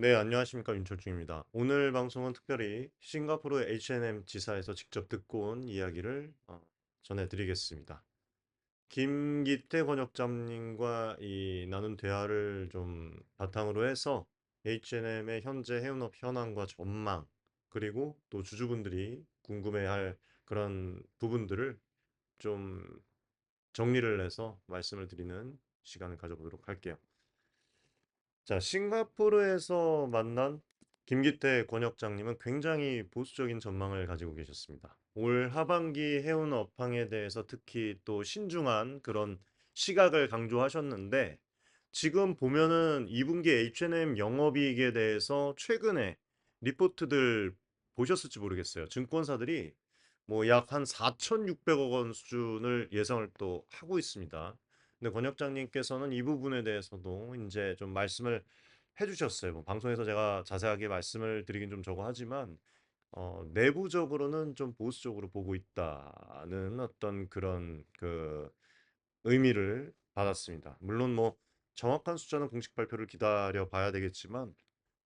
네, 안녕하십니까. 윤철중입니다. 오늘 방송은 특별히 싱가포르 H&M 지사에서 직접 듣고 온 이야기를 전해드리겠습니다. 김기태 번역자님과 이 나눈 대화를 좀 바탕으로 해서 H&M의 현재 해운업 현황과 전망, 그리고 또 주주분들이 궁금해할 그런 부분들을 좀 정리를 해서 말씀을 드리는 시간을 가져보도록 할게요. 자, 싱가포르에서 만난 김기태 권역장님은 굉장히 보수적인 전망을 가지고 계셨습니다. 올 하반기 해운 업황에 대해서 특히 또 신중한 그런 시각을 강조하셨는데 지금 보면은 2분기 H&M 영업이익에 대해서 최근에 리포트들 보셨을지 모르겠어요. 증권사들이 뭐 약 한 4,600억 원 수준을 예상을 또 하고 있습니다. 근데 권역장님께서는 이 부분에 대해서도 이제 좀 말씀을 해주셨어요. 뭐 방송에서 제가 자세하게 말씀을 드리긴 좀 저거 하지만 내부적으로는 좀 보수적으로 보고 있다는 어떤 그런 그 의미를 받았습니다. 물론 뭐 정확한 숫자는 공식 발표를 기다려 봐야 되겠지만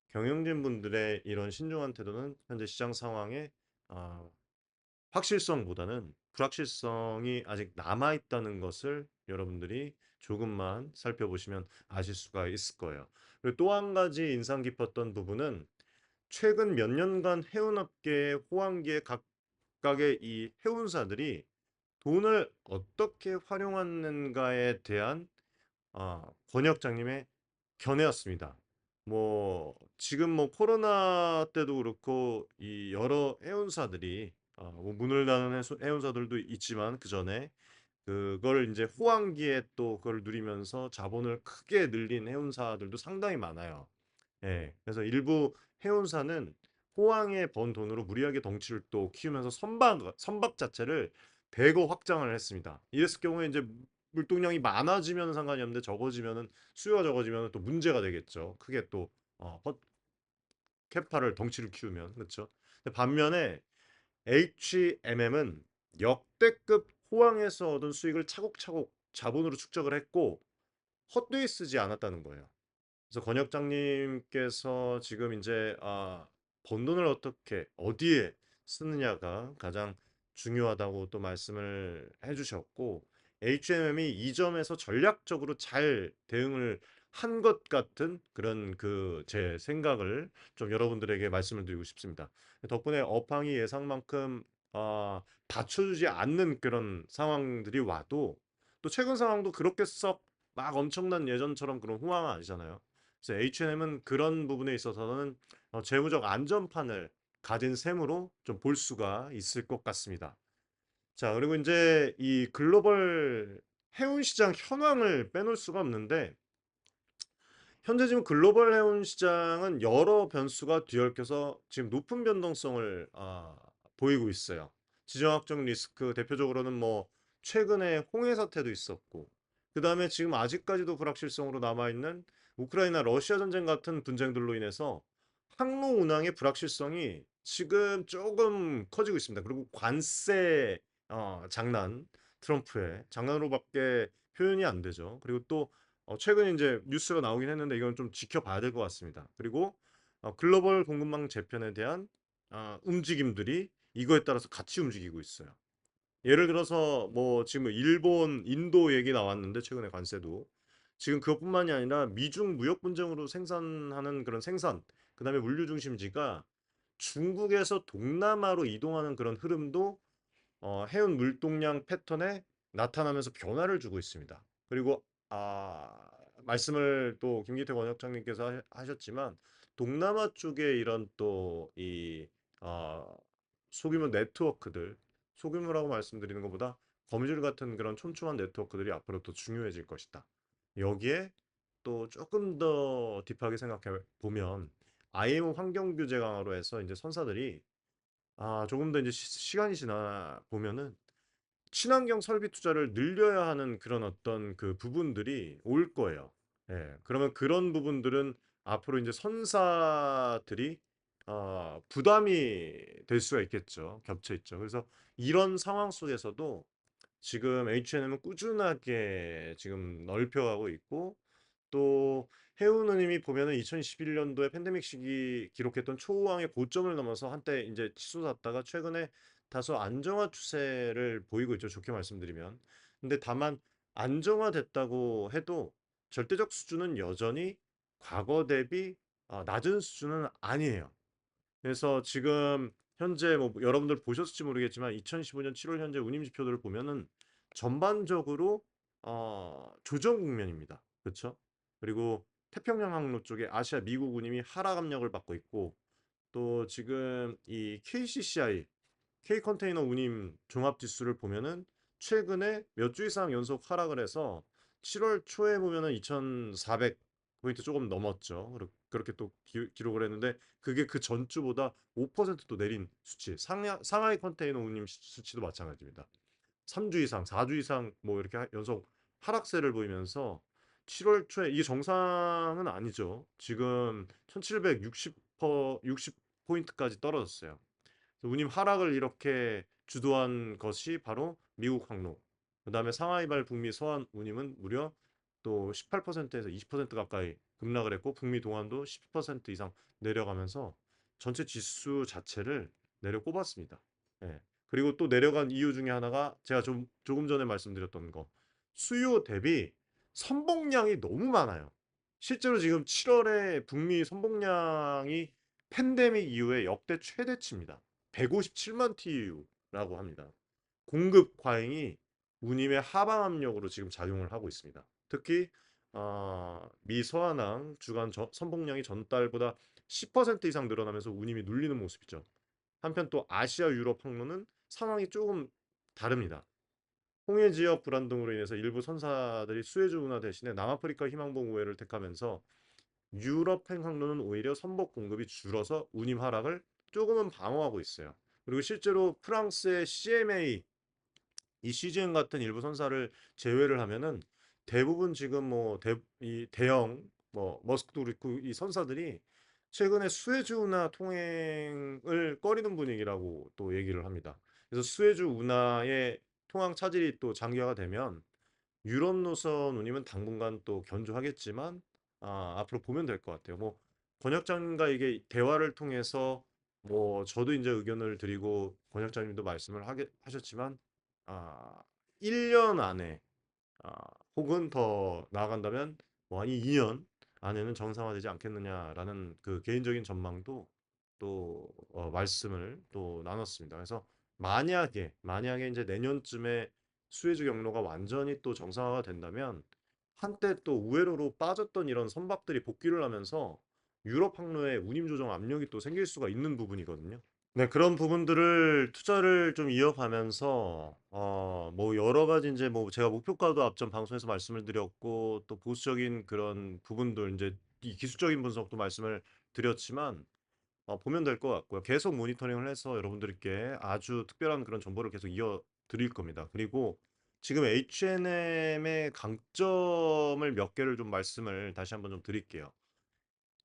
경영진 분들의 이런 신중한 태도는 현재 시장 상황에 아, 확실성보다는 불확실성이 아직 남아 있다는 것을 여러분들이 조금만 살펴보시면 아실 수가 있을 거예요. 그리고 또 한 가지 인상 깊었던 부분은 최근 몇 년간 해운업계의 호황기에 각각의 이 해운사들이 돈을 어떻게 활용하는가에 대한 권역장님의 견해였습니다. 뭐 지금 뭐 코로나 때도 그렇고 이 여러 해운사들이 뭐 문을 닫은 해운사들도 있지만 그 전에 그걸 이제 호황기에 또 그걸 누리면서 자본을 크게 늘린 해운사들도 상당히 많아요. 예. 그래서 일부 해운사는 호황에 번 돈으로 무리하게 덩치를 또 키우면서 선박 자체를 대거 확장을 했습니다. 이랬을 경우에 이제 물동량이 많아지면 상관이 없는데 적어지면은 수요가 적어지면 또 문제가 되겠죠. 크게 또 캐파를 덩치를 키우면 그렇죠. 근데 반면에 H&M은 역대급 호황에서 얻은 수익을 차곡차곡 자본으로 축적을 했고 헛되이 쓰지 않았다는 거예요. 그래서 권역장님께서 지금 이제 번 돈을 어떻게 어디에 쓰느냐가 가장 중요하다고 또 말씀을 해주셨고 H&M이 이 점에서 전략적으로 잘 대응을 한 것 같은 그런 그 제 생각을 좀 여러분들에게 말씀을 드리고 싶습니다. 덕분에 업황이 예상만큼 받쳐주지 않는 그런 상황들이 와도 또 최근 상황도 그렇게 썩 막 엄청난 예전처럼 그런 호황은 아니잖아요. 그래서 H&M은 그런 부분에 있어서는 재무적 안전판을 가진 셈으로 좀 볼 수가 있을 것 같습니다. 자, 그리고 이제 이 글로벌 해운 시장 현황을 빼놓을 수가 없는데 현재 지금 글로벌 해운 시장은 여러 변수가 뒤얽혀서 지금 높은 변동성을 보이고 있어요. 지정학적 리스크 대표적으로는 뭐 최근에 홍해 사태도 있었고 그다음에 지금 아직까지도 불확실성으로 남아 있는 우크라이나 러시아 전쟁 같은 분쟁들로 인해서 항로 운항의 불확실성이 지금 조금 커지고 있습니다. 그리고 관세 장난 트럼프의 장난으로밖에 표현이 안 되죠. 그리고 또 최근에 이제 뉴스가 나오긴 했는데 이건 좀 지켜봐야 될 것 같습니다. 그리고 글로벌 공급망 재편에 대한 움직임들이 이거에 따라서 같이 움직이고 있어요. 예를 들어서 뭐 지금 일본, 인도 얘기 나왔는데 최근에 관세도 지금 그것뿐만이 아니라 미중 무역 분쟁으로 생산하는 그런 생산, 그다음에 물류 중심지가 중국에서 동남아로 이동하는 그런 흐름도 해운 물동량 패턴에 나타나면서 변화를 주고 있습니다. 그리고 말씀을 또 김기태 원역장님께서 하셨지만 동남아 쪽에 이런 또이 소규모 네트워크들, 소규모라고 말씀드리는 것보다 거미줄 같은 그런 촘촘한 네트워크들이 앞으로 더 중요해질 것이다. 여기에 또 조금 더 딥하게 생각해 보면 IMO 환경 규제 강화로 해서 이제 선사들이 조금 더 이제 시간이 지나 보면은 친환경 설비 투자를 늘려야 하는 그런 어떤 그 부분들이 올 거예요. 예. 그러면 그런 부분들은 앞으로 이제 선사들이 부담이 될 수가 있겠죠. 겹쳐 있죠. 그래서 이런 상황 속에서도 지금 H&M은 꾸준하게 지금 넓혀가고 있고 또 해운 누님이 보면은 2021년도에 팬데믹 시기 기록했던 초호황의 고점을 넘어서 한때 이제 치솟았다가 최근에 다소 안정화 추세를 보이고 있죠. 좋게 말씀드리면. 근데 다만 안정화됐다고 해도 절대적 수준은 여전히 과거 대비 낮은 수준은 아니에요. 그래서 지금 현재 뭐 여러분들 보셨을지 모르겠지만 2015년 7월 현재 운임 지표들을 보면은 전반적으로 조정 국면입니다. 그렇죠? 그리고 태평양 항로 쪽에 아시아 미국 운임이 하락 압력을 받고 있고 또 지금 이 KCCI K 컨테이너 운임 종합 지수를 보면은 최근에 몇 주 이상 연속 하락을 해서 7월 초에 보면은 2,400 포인트 조금 넘었죠. 그렇게 또 기록을 했는데 그게 그 전주보다 5%또 내린 수치. 상하이 컨테이너 운임 수치도 마찬가지입니다. 3주 이상, 4주 이상 뭐 이렇게 연속 하락세를 보이면서 7월 초에 이게 정상은 아니죠. 지금 1760 포인트까지 떨어졌어요. 운임 하락을 이렇게 주도한 것이 바로 미국 항로. 그다음에 상하이발 북미 서한 운임은 무려 또 18%에서 20% 가까이 급락을 했고 북미 동안도 10% 이상 내려가면서 전체 지수 자체를 내려 꼽았습니다. 예. 그리고 또 내려간 이유 중에 하나가 제가 좀 조금 전에 말씀드렸던 거. 수요 대비 선봉량이 너무 많아요. 실제로 지금 7월에 북미 선봉량이 팬데믹 이후에 역대 최대치입니다. 157만 TU라고 합니다. 공급 과잉이 운임의 하방 압력으로 지금 작용을 하고 있습니다. 특히 미 서한항 주간 선봉량이 전달보다 10% 이상 늘어나면서 운임이 눌리는 모습이죠. 한편 또 아시아 유럽 항로는 상황이 조금 다릅니다. 홍해 지역 불안 등으로 인해서 일부 선사들이 수에즈 운하 대신에 남아프리카 희망봉 우회를 택하면서 유럽행 항로는 오히려 선박 공급이 줄어서 운임 하락을 조금은 방어하고 있어요. 그리고 실제로 프랑스의 CMA 이 CGM 같은 일부 선사를 제외를 하면은 대부분 지금 뭐 이 대형 뭐 머스크도 그렇고 이 선사들이 최근에 수에즈 운하 통행을 꺼리는 분위기라고 또 얘기를 합니다. 그래서 수에즈 운하의 통항 차질이 또 장기화가 되면 유럽 노선 운임은 당분간 또 견조하겠지만 앞으로 보면 될 것 같아요. 뭐 권역장님과 이게 대화를 통해서 뭐 저도 이제 의견을 드리고 권역장님도 말씀을 하셨지만 아 1년 안에 아, 혹은 더 나아간다면 뭐 한 2년 안에는 정상화되지 않겠느냐라는 그 개인적인 전망도 또 말씀을 또 나눴습니다. 그래서 만약에 이제 내년쯤에 수혜주 경로가 완전히 또 정상화가 된다면 한때 또 우회로로 빠졌던 이런 선박들이 복귀를 하면서 유럽 항로에 운임 조정 압력이 또 생길 수가 있는 부분이거든요. 네, 그런 부분들을 투자를 좀 이어가면서 뭐 여러 가지 이제 뭐 제가 목표가도 앞전 방송에서 말씀을 드렸고 또 보수적인 그런 부분들 이제 이 기술적인 분석도 말씀을 드렸지만 보면 될 것 같고요. 계속 모니터링을 해서 여러분들께 아주 특별한 그런 정보를 계속 이어 드릴 겁니다. 그리고 지금 H&M의 강점을 몇 개를 좀 말씀을 다시 한번 좀 드릴게요.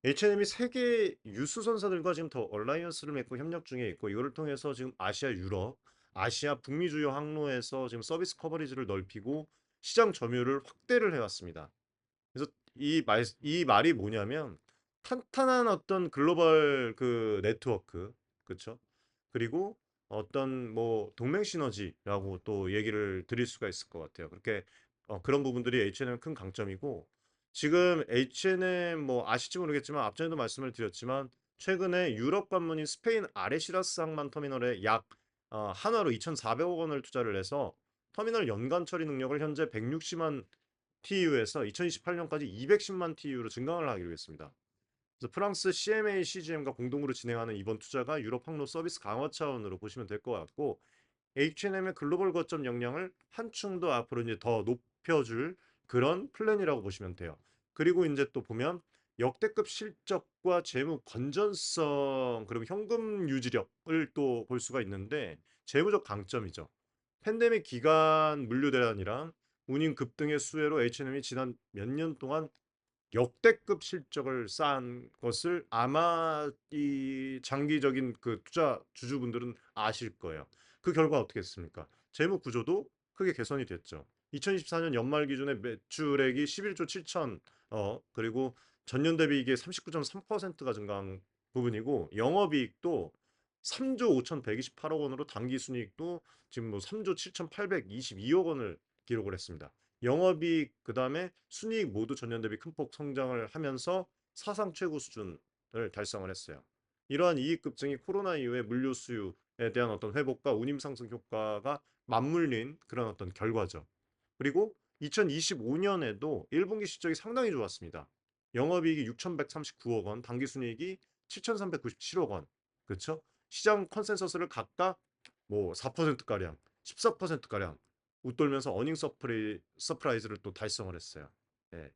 H&M이 세계 유수 선사들과 지금 더 얼라이언스를 맺고 협력 중에 있고 이거를 통해서 지금 아시아, 유럽, 아시아 북미 주요 항로에서 지금 서비스 커버리지를 넓히고 시장 점유율을 확대를 해왔습니다. 그래서 이 말이 뭐냐면 탄탄한 어떤 글로벌 그 네트워크, 그렇죠? 그리고 어떤 뭐 동맹 시너지라고 또 얘기를 드릴 수가 있을 것 같아요. 그렇게 그런 부분들이 H&M 큰 강점이고 지금 H&M 뭐 아실지 모르겠지만 앞전에도 말씀을 드렸지만 최근에 유럽 관문인 스페인 아레시라스 항만 터미널에 약 한화로 2,400억 원을 투자를 해서 터미널 연간 처리 능력을 현재 160만 TU에서 2028년까지 210만 TU로 증강을 하기로 했습니다. 그래서 프랑스 CMA CGM과 공동으로 진행하는 이번 투자가 유럽 항로 서비스 강화 차원으로 보시면 될 것 같고 H&M의 글로벌 거점 역량을 한층 더 앞으로 이제 더 높여줄 그런 플랜이라고 보시면 돼요. 그리고 이제 또 보면 역대급 실적과 재무 건전성 그리고 현금 유지력을 또 볼 수가 있는데 재무적 강점이죠. 팬데믹 기간 물류 대란이랑 운임 급등의 수혜로 H&M이 지난 몇 년 동안 역대급 실적을 쌓은 것을 아마 이 장기적인 그 투자 주주분들은 아실 거예요. 그 결과 어떻게 했습니까? 재무 구조도 크게 개선이 됐죠. 2024년 연말 기준의 매출액이 11조 7천 그리고 전년 대비 이게 39.3%가 증가한 부분이고 영업이익도 3조 5,128억 원으로 당기순이익도 지금 뭐 3조 7,822억 원을 기록을 했습니다. 영업이익 그다음에 순이익 모두 전년 대비 큰 폭 성장을 하면서 사상 최고 수준을 달성을 했어요. 이러한 이익 급증이 코로나 이후에 물류 수요에 대한 어떤 회복과 운임 상승 효과가 맞물린 그런 어떤 결과죠. 그리고 2025년에도 1분기 실적이 상당히 좋았습니다. 영업이익이 6,139억 원, 당기순이익이 7,397억 원. 그렇죠? 시장 컨센서스를 각각 뭐 4%가량, 14%가량 웃돌면서 어닝 서프라이즈를 또 달성을 했어요. 예.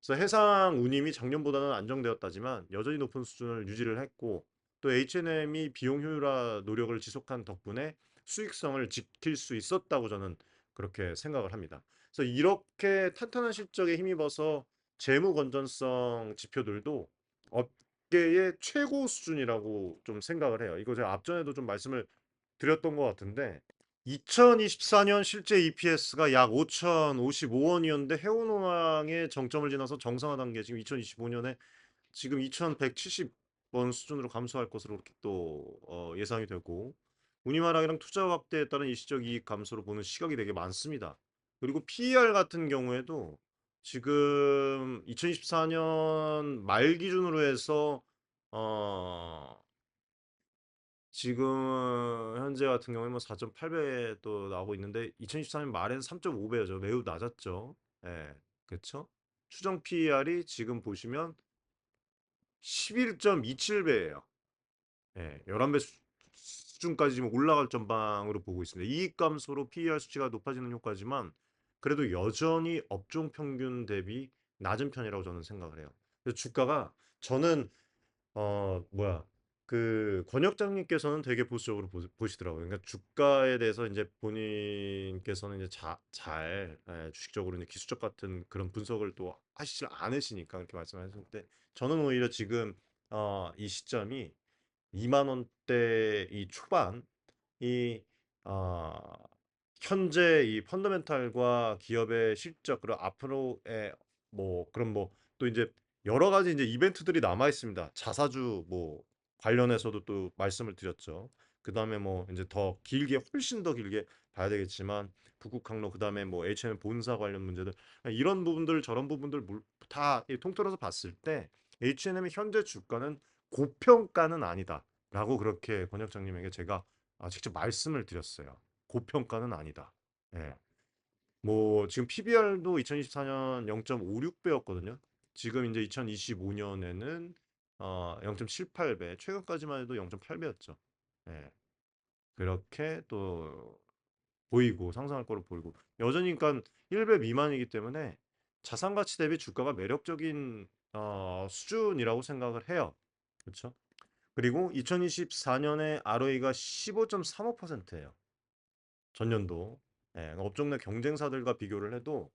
그래서 해상 운임이 작년보다는 안정되었다지만 여전히 높은 수준을 유지를 했고 또 H&M이 비용 효율화 노력을 지속한 덕분에 수익성을 지킬 수 있었다고 저는 그렇게 생각을 합니다. 그래서 이렇게 탄탄한 실적에 힘입어서 재무 건전성 지표들도 업계의 최고 수준이라고 좀 생각을 해요. 이거 제가 앞전에도 좀 말씀을 드렸던 것 같은데 2024년 실제 EPS가 약 5,055원이었는데 해운호황의 정점을 지나서 정상화 단계 지금 2025년에 지금 2,170원 수준으로 감소할 것으로 그렇게 또 예상이 되고 운임 하락이랑 투자 확대에 따른 일시적 이익 감소로 보는 시각이 되게 많습니다. 그리고 PER 같은 경우에도 지금 2024년 말 기준으로 해서 어 지금 현재 같은 경우에 뭐 4.8배 또 나오고 있는데 2024년 말에는 3.5배죠. 매우 낮았죠. 예. 그쵸? 추정 PER이 지금 보시면 11.27배예요. 예. 11배 수준까지 지금 올라갈 전망으로 보고 있습니다. 이익 감소로 PER 수치가 높아지는 효과지만 그래도 여전히 업종 평균 대비 낮은 편이라고 저는 생각을 해요. 그래서 주가가 저는 뭐야 그 권역장님께서는 되게 보수적으로 보시더라고요. 그러니까 주가에 대해서 이제 본인께서는 이제 잘 주식적으로 이제 기술적 같은 그런 분석을 또 하시질 않으시니까 그렇게 말씀하셨는데 저는 오히려 지금 이 시점이 2만 원대 이 초반 이 어, 현재 이 펀더멘탈과 기업의 실적 그리고 앞으로의 뭐 그런 뭐 또 이제 여러 가지 이제 이벤트들이 남아 있습니다. 자사주 뭐 관련해서도 또 말씀을 드렸죠. 그다음에 뭐 이제 더 길게 훨씬 더 길게 봐야 되겠지만 북극 항로 그다음에 뭐 H&M 본사 관련 문제들 이런 부분들 저런 부분들 다 통틀어서 봤을 때 H&M의 현재 주가는 고평가는 아니다라고 그렇게 권혁장님에게 제가 직접 말씀을 드렸어요. 고평가는 아니다. 예. 뭐 지금 PBR도 2024년 0.56배였거든요. 지금 이제 2025년에는 0.78배, 최근까지만 해도 0.8배였죠. 예. 그렇게 또 보이고 상승할 거로 보이고 여전히 그러니까 1배 미만이기 때문에 자산 가치 대비 주가가 매력적인 수준이라고 생각을 해요. 그렇죠? 그리고 2024년에 ROE가 15.35%예요. 전년도. 예, 업종 내 경쟁사들과 비교를 해도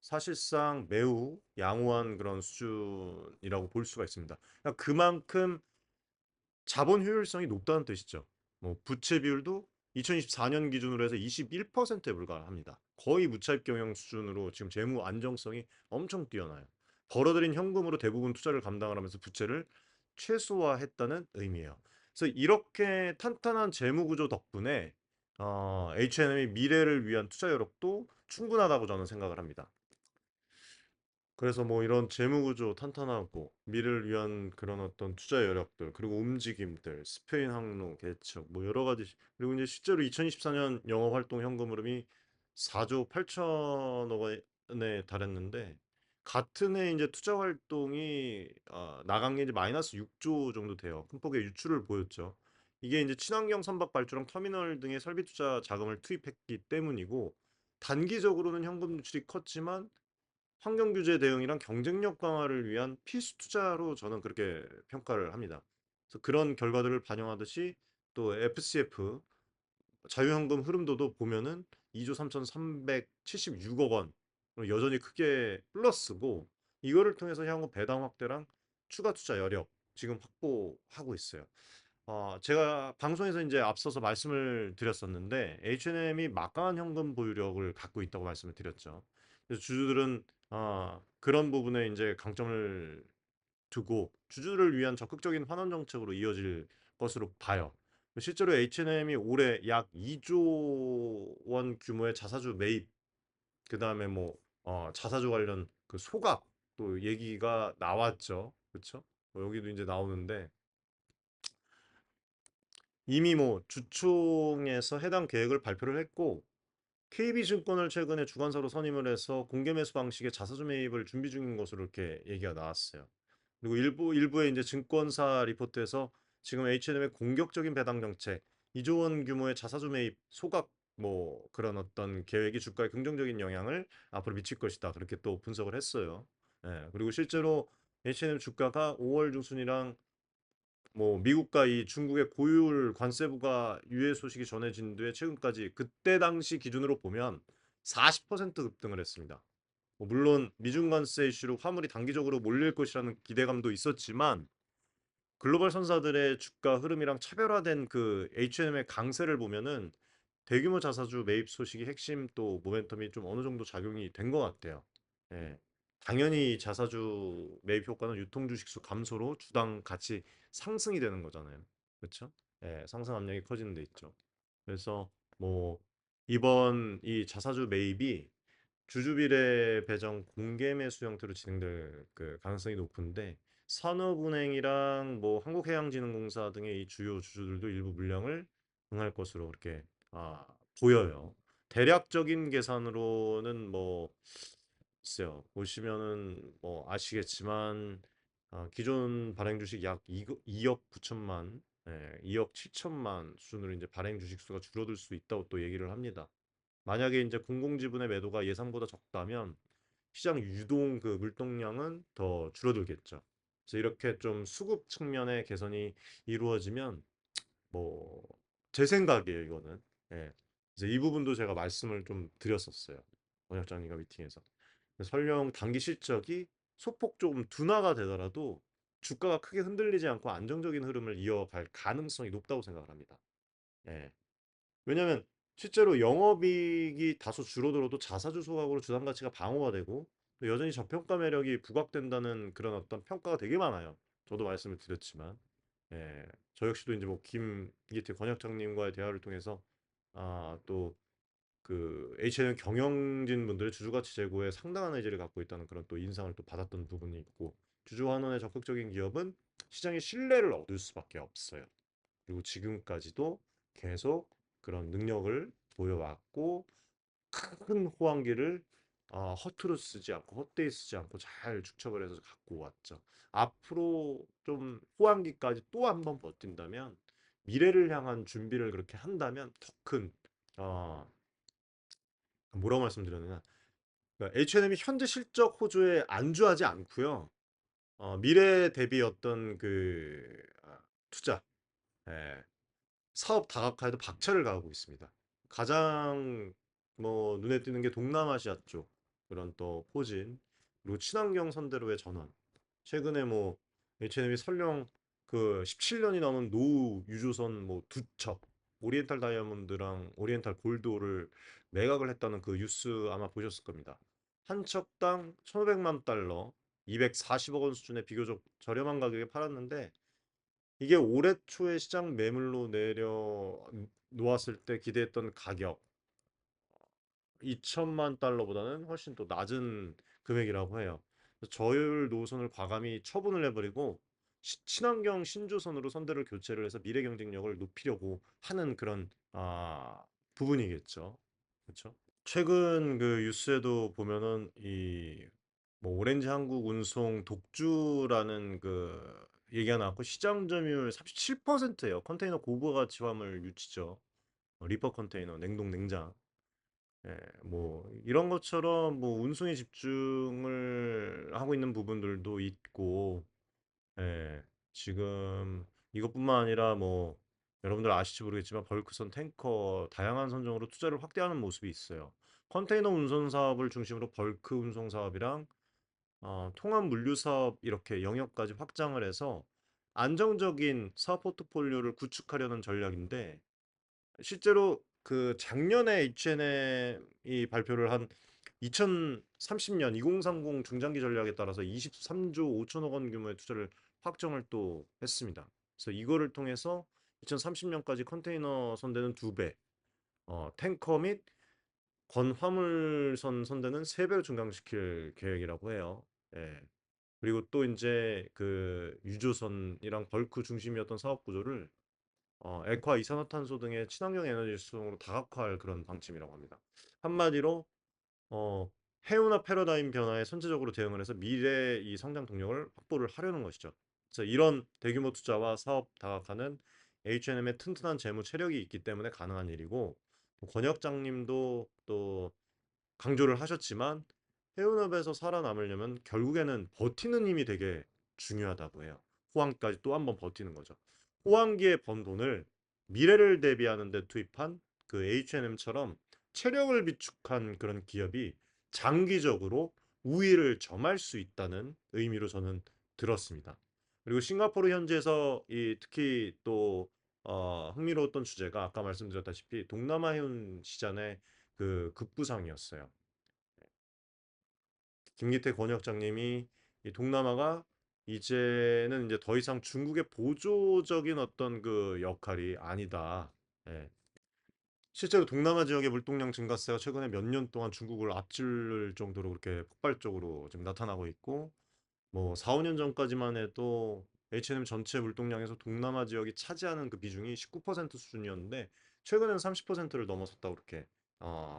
사실상 매우 양호한 그런 수준이라고 볼 수가 있습니다. 그러니까 그만큼 자본 효율성이 높다는 뜻이죠. 뭐 부채 비율도 2024년 기준으로 해서 21%에 불과합니다. 거의 무차입 경영 수준으로 지금 재무 안정성이 엄청 뛰어나요. 벌어들인 현금으로 대부분 투자를 감당을 하면서 부채를 최소화했다는 의미예요. 그래서 이렇게 탄탄한 재무 구조 덕분에 H&M의 미래를 위한 투자 여력도 충분하다고 저는 생각을 합니다. 그래서 뭐 이런 재무 구조 탄탄하고 미래를 위한 그런 어떤 투자 여력들 그리고 움직임들 스페인 항로 개척 뭐 여러 가지 그리고 이제 실제로 2024년 영업 활동 현금 흐름이 4조 8천억 원에 달했는데 같은 해 이제 투자 활동이 나간 게 이제 마이너스 6조 정도 돼요. 큰 폭의 유출을 보였죠. 이게 이제 친환경 선박 발주랑 터미널 등의 설비 투자 자금을 투입했기 때문이고 단기적으로는 현금 유출이 컸지만 환경 규제 대응이랑 경쟁력 강화를 위한 필수 투자로 저는 그렇게 평가를 합니다. 그래서 그런 결과들을 반영하듯이 또 FCF 자유현금 흐름도도 보면은 2조 3,376억 원 여전히 크게 플러스고 이거를 통해서 향후 배당 확대랑 추가 투자 여력 지금 확보하고 있어요. 제가 방송에서 이제 앞서서 말씀을 드렸었는데 H&M이 막강한 현금 보유력을 갖고 있다고 말씀을 드렸죠. 그래서 주주들은 그런 부분에 이제 강점을 두고 주주를 위한 적극적인 환원 정책으로 이어질 것으로 봐요. 실제로 H&M이 올해 약 2조 원 규모의 자사주 매입, 그다음에 뭐 자사주 관련 그 소각 또 얘기가 나왔죠. 그렇죠? 여기도 이제 나오는데 이미 뭐 주총에서 해당 계획을 발표를 했고 KB증권을 최근에 주관사로 선임을 해서 공개 매수 방식의 자사주 매입을 준비 중인 것으로 이렇게 얘기가 나왔어요. 그리고 일부의 이제 증권사 리포트에서 지금 H&M의 공격적인 배당 정책, 2조 원 규모의 자사주 매입 소각 뭐 그런 어떤 계획이 주가에 긍정적인 영향을 앞으로 미칠 것이다. 그렇게 또 분석을 했어요. 예, 그리고 실제로 H&M 주가가 5월 중순이랑 뭐 미국과 이 중국의 고율 관세부가 유예 소식이 전해진 뒤에 최근까지 그때 당시 기준으로 보면 40% 급등을 했습니다. 뭐 물론 미중 관세 이슈로 화물이 단기적으로 몰릴 것이라는 기대감도 있었지만 글로벌 선사들의 주가 흐름이랑 차별화된 그 H&M의 강세를 보면은 대규모 자사주 매입 소식이 핵심 또 모멘텀이 좀 어느 정도 작용이 된 것 같아요. 예. 당연히 자사주 매입 효과는 유통 주식수 감소로 주당 가치 상승이 되는 거잖아요. 그렇죠? 예, 상승 압력이 커지는 데 있죠. 그래서 뭐 이번 이 자사주 매입이 주주비례 배정 공개 매수 형태로 진행될 그 가능성이 높은데 산업은행이랑 뭐 한국해양진흥공사 등의 이 주요 주주들도 일부 물량을 응할 것으로 이렇게 보여요. 대략적인 계산으로는 뭐 글쎄요 보시면은 뭐 아시겠지만 기존 발행 주식 약 2억 9천만, 2억 7천만 수준으로 이제 발행 주식 수가 줄어들 수 있다고 또 얘기를 합니다. 만약에 이제 공공지분의 매도가 예상보다 적다면 시장 유동 그 물동량은 더 줄어들겠죠. 그래서 이렇게 좀 수급 측면의 개선이 이루어지면 뭐 제 생각이에요, 이거는. 예. 그래서 이 부분도 제가 말씀을 좀 드렸었어요. 원장님과 미팅에서. 설령 단기 실적이 소폭 조금 둔화가 되더라도 주가가 크게 흔들리지 않고 안정적인 흐름을 이어갈 가능성이 높다고 생각을 합니다. 예. 왜냐면 실제로 영업이익이 다소 줄어들어도 자사주 소각으로 주당 가치가 방어가 되고 또 여전히 저평가 매력이 부각된다는 그런 어떤 평가가 되게 많아요. 저도 말씀을 드렸지만, 저 역시도 이제 뭐 김기태 권혁장님과의 대화를 통해서 또 그 H&M 경영진 분들의 주주가치 제고에 상당한 의지를 갖고 있다는 그런 또 인상을 또 받았던 부분이 있고 주주 환원에 적극적인 기업은 시장의 신뢰를 얻을 수밖에 없어요. 그리고 지금까지도 계속 그런 능력을 보여왔고 큰 호황기를 허투루 쓰지 않고 헛되이 쓰지 않고 잘 축적을 해서 갖고 왔죠. 앞으로 좀 호황기까지 또 한 번 버틴다면 미래를 향한 준비를 그렇게 한다면 더 큰 뭐라고 말씀드렸느냐. 그러니까 H&M이 현재 실적 호조에 안주하지 않고요. 미래 대비 어떤 그 투자, 예, 사업 다각화에도 박차를 가하고 있습니다. 가장 뭐 눈에 띄는 게 동남아시아 쪽 그런 또 포진 그리고 친환경 선대로의 전환. 최근에 뭐 H&M이 설령 그 17년이 넘은 노후 유조선 뭐 두 척 오리엔탈 다이아몬드랑 오리엔탈 골드를 매각을 했다는 그 뉴스 아마 보셨을 겁니다. 한 척당 1,500만 달러, 240억 원 수준의 비교적 저렴한 가격에 팔았는데 이게 올해 초에 시장 매물로 내려 놓았을 때 기대했던 가격 2천만 달러보다는 훨씬 더 낮은 금액이라고 해요. 그래서 저율 노선을 과감히 처분을 해버리고 친환경 신조선으로 선대를 교체를 해서 미래 경쟁력을 높이려고 하는 그런 부분이겠죠. 그렇죠? 최근 그 뉴스에도 보면은 이 뭐 오렌지 한국 운송 독주라는 그 얘기가 나왔고 시장 점유율 37%예요. 컨테이너 고부가 가치 화물 유치죠. 리퍼 컨테이너, 냉동 냉장. 뭐 이런 것처럼 뭐 운송에 집중을 하고 있는 부분들도 있고, 예, 지금 이것뿐만 아니라 뭐 여러분들 아실지 모르겠지만 벌크선 탱커 다양한 선종으로 투자를 확대하는 모습이 있어요. 컨테이너 운송 사업을 중심으로 벌크 운송 사업이랑 통합 물류 사업 이렇게 영역까지 확장을 해서 안정적인 사업 포트폴리오를 구축하려는 전략인데 실제로 그 작년에 H&M이 발표를 한 2030년 2030 중장기 전략에 따라서 23조 5천억 원 규모의 투자를 확정을 또 했습니다. 그래서 이거를 통해서 2030년까지 컨테이너 선대는 2배, 탱커 및 건화물선 선대는 3배로 증강시킬 계획이라고 해요. 예. 그리고 또 이제 그 유조선이랑 벌크 중심이었던 사업 구조를 액화 이산화탄소 등의 친환경 에너지 수송으로 다각화할 그런 방침이라고 합니다. 한마디로 어, 해운업 패러다임 변화에 선제적으로 대응을 해서 미래 이 성장 동력을 확보를 하려는 것이죠. 그래서 이런 대규모 투자와 사업 다각화는 H&M의 튼튼한 재무 체력이 있기 때문에 가능한 일이고 권혁장님도 또 강조를 하셨지만 해운업에서 살아남으려면 결국에는 버티는 힘이 되게 중요하다고 해요. 호황까지 또 한 번 버티는 거죠. 호황기에 번 돈을 미래를 대비하는 데 투입한 그 H&M처럼 체력을 비축한 그런 기업이 장기적으로 우위를 점할 수 있다는 의미로 저는 들었습니다. 그리고 싱가포르 현지에서 이 특히 또 흥미로웠던 주제가 아까 말씀드렸다시피 동남아 해운 시장의 그 급부상이었어요. 김기태 권역장님이 이 동남아가 이제는 이제 더 이상 중국의 보조적인 어떤 그 역할이 아니다. 예. 실제로 동남아 지역의 물동량 증가세가 최근에 몇 년 동안 중국을 앞질 정도로 그렇게 폭발적으로 지금 나타나고 있고 뭐 4, 5년 전까지만 해도 H&M 전체 물동량에서 동남아 지역이 차지하는 그 비중이 19% 수준이었는데 최근에는 30%를 넘어섰다고 그렇게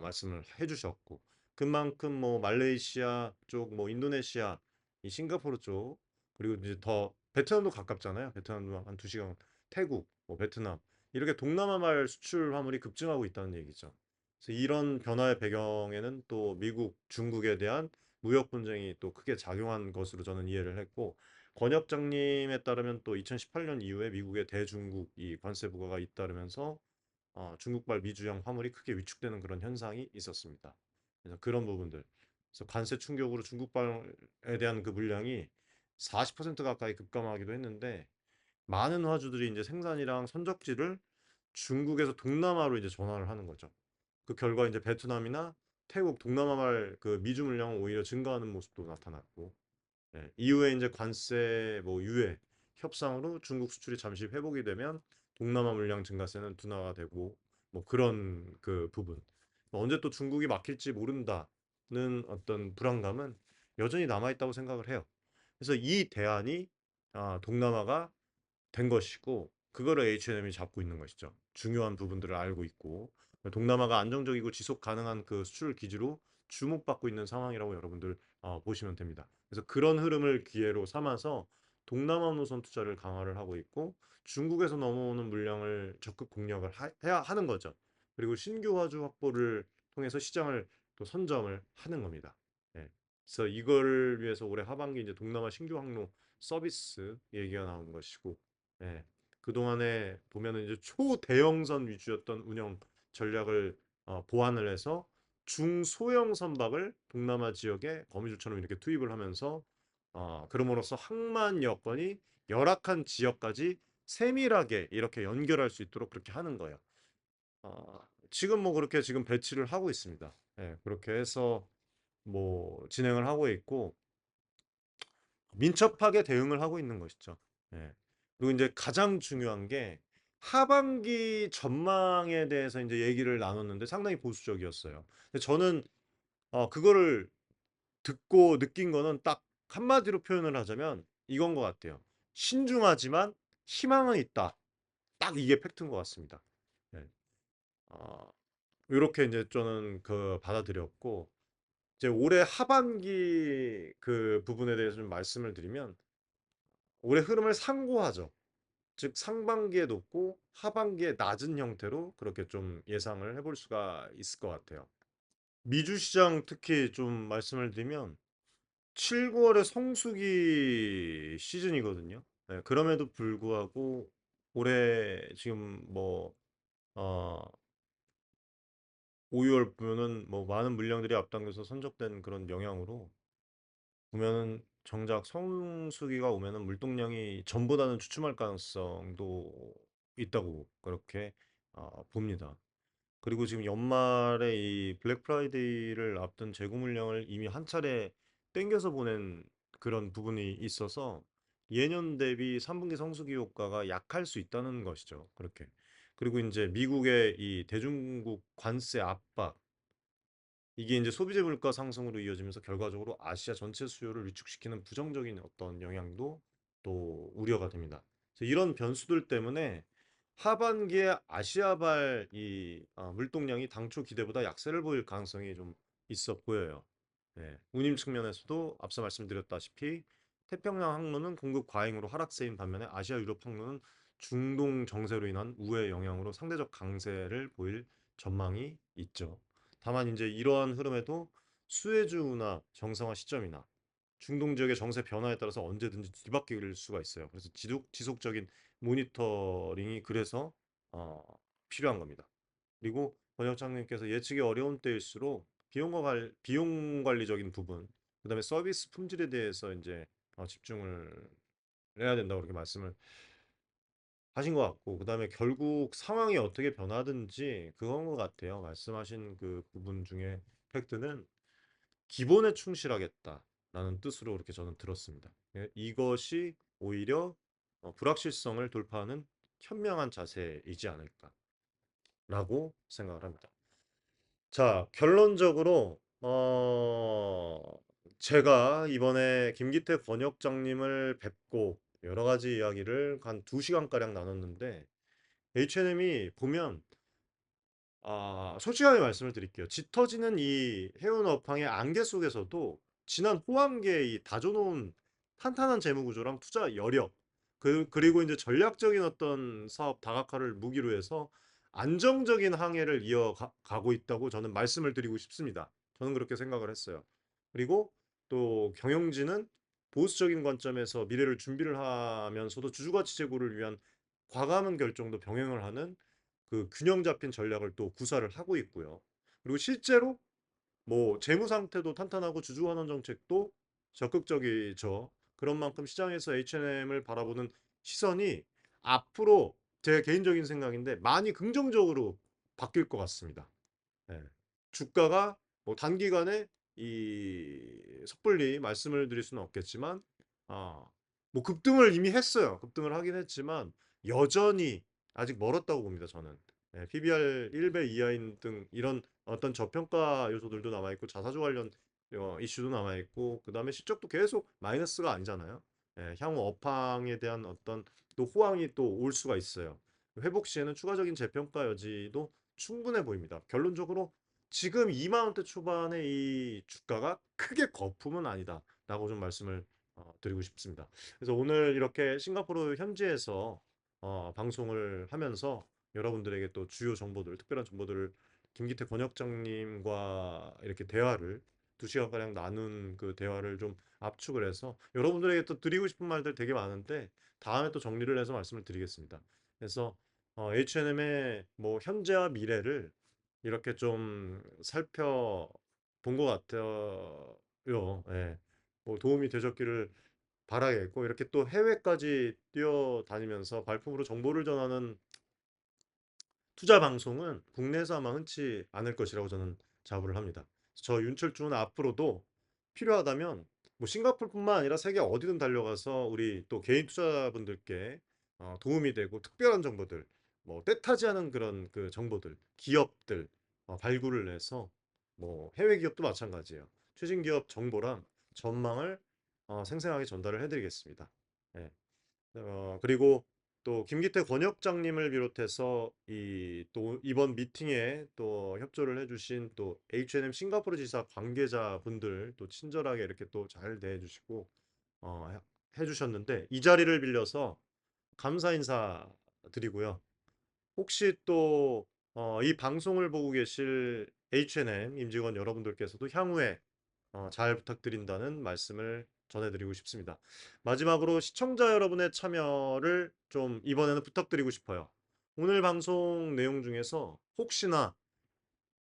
말씀을 해주셨고 그만큼 뭐 말레이시아 쪽, 뭐 인도네시아, 이 싱가포르 쪽 그리고 이제 더 베트남도 가깝잖아요. 베트남도 한 2시간, 태국, 뭐 베트남 이렇게 동남아말 수출 화물이 급증하고 있다는 얘기죠. 그래서 이런 변화의 배경에는 또 미국, 중국에 대한 무역 분쟁이 또 크게 작용한 것으로 저는 이해를 했고 권혁장님에 따르면 또 2018년 이후에 미국의 대중국 이 관세 부과가 잇따르면서 중국발 미주형 화물이 크게 위축되는 그런 현상이 있었습니다. 그래서 그런 부분들 그래서 관세 충격으로 중국발에 대한 그 물량이 40% 가까이 급감하기도 했는데 많은 화주들이 이제 생산이랑 선적지를 중국에서 동남아로 이제 전환을 하는 거죠. 그 결과 이제 베트남이나 태국 동남아발 그 미주 물량은 오히려 증가하는 모습도 나타났고 예, 이후에 이제 관세 뭐 유예 협상으로 중국 수출이 잠시 회복이 되면 동남아 물량 증가세는 둔화가 되고 뭐 그런 그 부분 뭐 언제 또 중국이 막힐지 모른다는 어떤 불안감은 여전히 남아 있다고 생각을 해요. 그래서 이 대안이 동남아가 된 것이고 그거를 H&M이 잡고 있는 것이죠. 중요한 부분들을 알고 있고 동남아가 안정적이고 지속 가능한 그 수출 기지로 주목받고 있는 상황이라고 여러분들 보시면 됩니다. 그래서 그런 흐름을 기회로 삼아서 동남아 노선 투자를 강화를 하고 있고 중국에서 넘어오는 물량을 적극 공략을 해야 하는 거죠. 그리고 신규 화주 확보를 통해서 시장을 또 선점을 하는 겁니다. 예. 그래서 이거를 위해서 올해 하반기 이제 동남아 신규 항로 서비스 얘기가 나온 것이고 예. 그동안에 보면은 이제 초대형선 위주였던 운영 전략을 보완을 해서 중소형 선박을 동남아 지역에 거미줄처럼 이렇게 투입을 하면서 그럼으로써 항만 여건이 열악한 지역까지 세밀하게 이렇게 연결할 수 있도록 그렇게 하는 거예요. 지금 뭐 그렇게 지금 배치를 하고 있습니다. 예, 그렇게 해서 뭐 진행을 하고 있고 민첩하게 대응을 하고 있는 것이죠. 예. 그리고 이제 가장 중요한 게 하반기 전망에 대해서 이제 얘기를 나눴는데 상당히 보수적이었어요. 근데 저는 그거를 듣고 느낀 거는 딱 한마디로 표현을 하자면 이건 것 같아요. 신중하지만 희망은 있다. 딱 이게 팩트인 것 같습니다. 예. 어, 이렇게 이제 저는 그 받아들였고 이제 올해 하반기 그 부분에 대해서 좀 말씀을 드리면 올해 흐름을 상고하죠. 즉 상반기에 높고 하반기에 낮은 형태로 그렇게 좀 예상을 해볼 수가 있을 것 같아요. 미주 시장 특히 좀 말씀을 드리면 7, 9월에 성수기 시즌이거든요. 네, 그럼에도 불구하고 올해 지금 뭐 5, 6월 보면은 뭐 많은 물량들이 앞당겨서 선적된 그런 영향으로 보면은 정작 성수기가 오면은 물동량이 전보다는 주춤할 가능성도 있다고 그렇게 봅니다. 그리고 지금 연말에 이 블랙 프라이데이를 앞둔 재고 물량을 이미 한 차례 땡겨서 보낸 그런 부분이 있어서 예년 대비 3분기 성수기 효과가 약할 수 있다는 것이죠. 그렇게. 그리고 이제 미국의 이 대중국 관세 압박 이게 이제 소비재 물가 상승으로 이어지면서 결과적으로 아시아 전체 수요를 위축시키는 부정적인 어떤 영향도 또 우려가 됩니다. 그래서 이런 변수들 때문에 하반기에 아시아발 이 물동량이 당초 기대보다 약세를 보일 가능성이 좀 있어 보여요. 네. 운임 측면에서도 앞서 말씀드렸다시피 태평양 항로는 공급 과잉으로 하락세인 반면에 아시아 유럽 항로는 중동 정세로 인한 우회 영향으로 상대적 강세를 보일 전망이 있죠. 다만 이제 이러한 흐름에도 수혜주 운하 정상화 시점이나 중동 지역의 정세 변화에 따라서 언제든지 뒤바뀔 수가 있어요. 그래서 지속적인 모니터링이 그래서 어, 필요한 겁니다. 그리고 번역장님께서 예측이 어려운 때일수록 비용 관리적인 부분, 그다음에 서비스 품질에 대해서 이제 집중을 해야 된다고 그렇게 말씀을 하신 것 같고, 그다음에 결국 상황이 어떻게 변하든지 그건 것 같아요. 말씀하신 그 부분 중에 팩트는 기본에 충실하겠다라는 뜻으로 그렇게 저는 들었습니다. 이것이 오히려 불확실성을 돌파하는 현명한 자세이지 않을까라고 생각을 합니다. 자, 결론적으로 제가 이번에 김기태 권역장님을 뵙고 여러 가지 이야기를 한 2시간가량 나눴는데 H&M이 보면 솔직하게 말씀을 드릴게요. 짙어지는 이 해운 업황의 안개 속에서도 지난 호황기에 이 다져놓은 탄탄한 재무 구조랑 투자 여력, 그리고 이제 전략적인 어떤 사업 다각화를 무기로 해서 안정적인 항해를 이어가고 있다고 저는 말씀을 드리고 싶습니다. 저는 그렇게 생각을 했어요. 그리고 또 경영진은 보수적인 관점에서 미래를 준비를 하면서도 주주가치 제고를 위한 과감한 결정도 병행을 하는 그 균형 잡힌 전략을 또 구사를 하고 있고요. 그리고 실제로 뭐 재무 상태도 탄탄하고 주주 환원 정책도 적극적이죠. 그런 만큼 시장에서 H&M을 바라보는 시선이 앞으로 제 개인적인 생각인데 많이 긍정적으로 바뀔 것 같습니다. 예. 주가가 뭐 단기간에 이 섣불리 말씀을 드릴 수는 없겠지만 아, 뭐 급등을 이미 했어요. 급등을 하긴 했지만 여전히 아직 멀었다고 봅니다. 저는. PBR 1배 이하인 등 이런 어떤 저평가 요소들도 남아 있고 자사주 관련 이슈도 남아 있고 그다음에 실적도 계속 마이너스가 아니잖아요. 향후 업황에 대한 어떤 또 호황이 또 올 수가 있어요. 회복 시에는 추가적인 재평가 여지도 충분해 보입니다. 결론적으로 지금 2만 원대 초반의 이 주가가 크게 거품은 아니다라고 좀 말씀을 드리고 싶습니다. 그래서 오늘 이렇게 싱가포르 현지에서 방송을 하면서 여러분들에게 또 주요 정보들, 특별한 정보들을 김기태 권역장님과 이렇게 대화를 2시간가량 나눈 그 대화를 좀 압축을 해서 여러분들에게 또 드리고 싶은 말들 되게 많은데 다음에 또 정리를 해서 말씀을 드리겠습니다. 그래서 H&M의 뭐 현재와 미래를 이렇게 좀 살펴본 것 같아요. 예. 뭐 도움이 되셨기를 바라겠고 이렇게 또 해외까지 뛰어다니면서 발품으로 정보를 전하는 투자 방송은 국내에서 아마 흔치 않을 것이라고 저는 자부를 합니다. 저 윤철중은 앞으로도 필요하다면 뭐 싱가포르뿐만 아니라 세계 어디든 달려가서 우리 또 개인 투자자분들께 도움이 되고 특별한 정보들, 뭐 때타지 않은 그런 그 정보들, 기업들 발굴을 해서 뭐 해외 기업도 마찬가지예요. 최신 기업 정보랑 전망을 생생하게 전달을 해드리겠습니다. 예. 그리고 또 김기태 권역장님을 비롯해서 이 또 이번 미팅에 또 협조를 해주신 또 H&M 싱가포르 지사 관계자분들 또 친절하게 이렇게 또 잘 대해주시고 해주셨는데 이 자리를 빌려서 감사 인사 드리고요. 혹시 또 이 방송을 보고 계실 H&M 임직원 여러분들께서도 향후에 잘 부탁드린다는 말씀을 전해드리고 싶습니다. 마지막으로 시청자 여러분의 참여를 좀 이번에는 부탁드리고 싶어요. 오늘 방송 내용 중에서 혹시나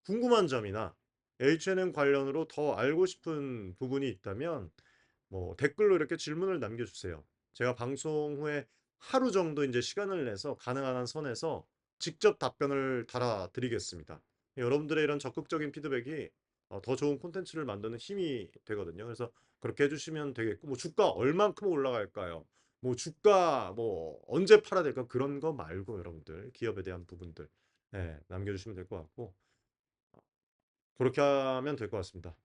궁금한 점이나 H&M 관련으로 더 알고 싶은 부분이 있다면 뭐 댓글로 이렇게 질문을 남겨주세요. 제가 방송 후에 하루 정도 이제 시간을 내서 가능한 한 선에서 직접 답변을 달아드리겠습니다. 여러분들의 이런 적극적인 피드백이 더 좋은 콘텐츠를 만드는 힘이 되거든요. 그래서 그렇게 해주시면 되겠고, 뭐 주가 얼만큼 올라갈까요? 뭐 주가 뭐 언제 팔아야 될까? 그런 거 말고 여러분들 기업에 대한 부분들 남겨주시면 될 것 같고, 그렇게 하면 될 것 같습니다.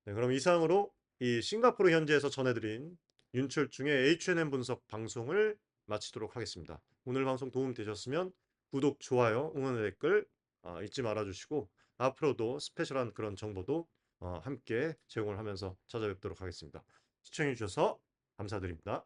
네, 그럼 이상으로 이 싱가포르 현지에서 전해드린 윤철중의 H&M 분석 방송을 마치도록 하겠습니다. 오늘 방송 도움 되셨으면 구독, 좋아요, 응원의 댓글 잊지 말아주시고, 앞으로도 스페셜한 그런 정보도 함께 제공을 하면서 찾아뵙도록 하겠습니다. 시청해주셔서 감사드립니다.